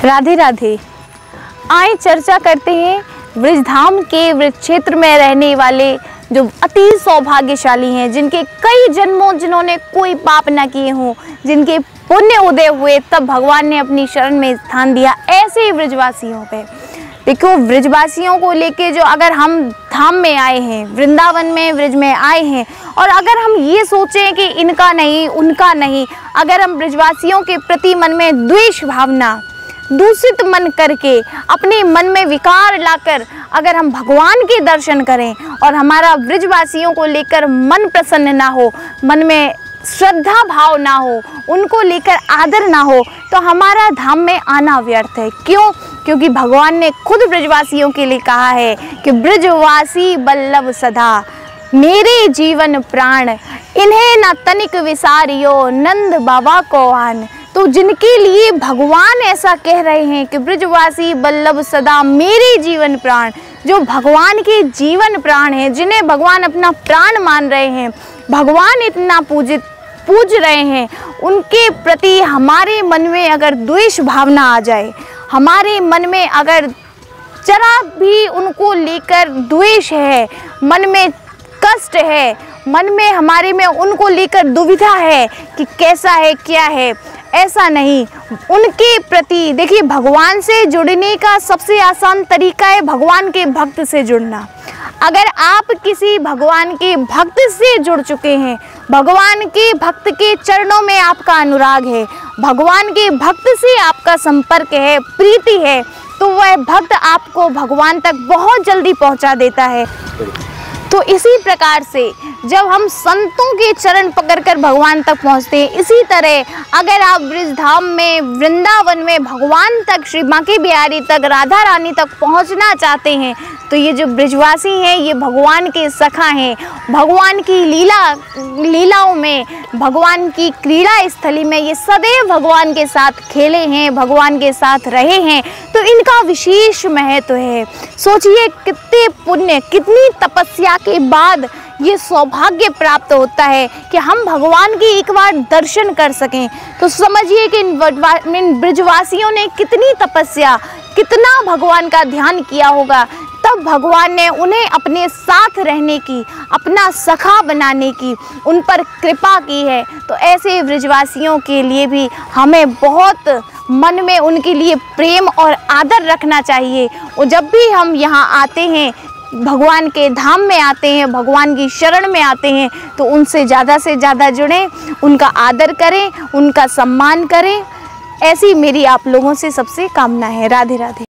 राधे राधे। आए चर्चा करते हैं ब्रजधाम के ब्रज क्षेत्र में रहने वाले जो अति सौभाग्यशाली हैं, जिनके कई जन्मों जिन्होंने कोई पाप न किए हों, जिनके पुण्य उदय हुए तब भगवान ने अपनी शरण में स्थान दिया, ऐसे ही ब्रजवासियों पे। देखो, ब्रजवासियों को लेके जो अगर हम धाम में आए हैं, वृंदावन में ब्रज में आए हैं, और अगर हम ये सोचें कि इनका नहीं उनका नहीं, अगर हम ब्रजवासियों के प्रति मन में द्वेष भावना, दूषित मन करके अपने मन में विकार लाकर अगर हम भगवान के दर्शन करें और हमारा ब्रजवासियों को लेकर मन प्रसन्न ना हो, मन में श्रद्धा भाव ना हो, उनको लेकर आदर ना हो, तो हमारा धाम में आना व्यर्थ है। क्यों? क्योंकि भगवान ने खुद ब्रजवासियों के लिए कहा है कि ब्रजवासी बल्लभ सदा मेरे जीवन प्राण, इन्हें न तनिक विसारियो नंद बाबा को आन। तो जिनके लिए भगवान ऐसा कह रहे हैं कि ब्रजवासी बल्लभ सदा मेरे जीवन प्राण, जो भगवान के जीवन प्राण हैं, जिन्हें भगवान अपना प्राण मान रहे हैं, भगवान इतना पूज रहे हैं, उनके प्रति हमारे मन में अगर द्वेष भावना आ जाए, हमारे मन में अगर जरा भी उनको लेकर द्वेष है, मन में कष्ट है, मन में हमारे में उनको लेकर दुविधा है कि कैसा है क्या है, ऐसा नहीं। उनके प्रति देखिए, भगवान से जुड़ने का सबसे आसान तरीका है भगवान के भक्त से जुड़ना। अगर आप किसी भगवान के भक्त से जुड़ चुके हैं, भगवान के भक्त के चरणों में आपका अनुराग है, भगवान के भक्त से आपका संपर्क है, प्रीति है, तो वह भक्त आपको भगवान तक बहुत जल्दी पहुंचा देता है। तो इसी प्रकार से जब हम संतों के चरण पकड़कर भगवान तक पहुंचते हैं, इसी तरह अगर आप ब्रजधाम में, वृंदावन में भगवान तक, श्री बांके बिहारी तक, राधा रानी तक पहुंचना चाहते हैं, तो ये जो ब्रजवासी हैं ये भगवान के सखा हैं। भगवान की लीलाओं में, भगवान की क्रीड़ा स्थली में ये सदैव भगवान के साथ खेले हैं, भगवान के साथ रहे हैं, तो इनका विशेष महत्व है। सोचिए कितने पुण्य, कितनी तपस्या के बाद ये सौभाग्य प्राप्त होता है कि हम भगवान की एक बार दर्शन कर सकें। तो समझिए कि इन ब्रजवासियों ने कितनी तपस्या, कितना भगवान का ध्यान किया होगा, तब भगवान ने उन्हें अपने साथ रहने की, अपना सखा बनाने की उन पर कृपा की है। तो ऐसे ब्रजवासियों के लिए भी हमें बहुत मन में उनके लिए प्रेम और आदर रखना चाहिए। और जब भी हम यहाँ आते हैं, भगवान के धाम में आते हैं, भगवान की शरण में आते हैं, तो उनसे ज़्यादा जुड़ें, उनका आदर करें, उनका सम्मान करें। ऐसी मेरी आप लोगों से सबसे कामना है। राधे राधे।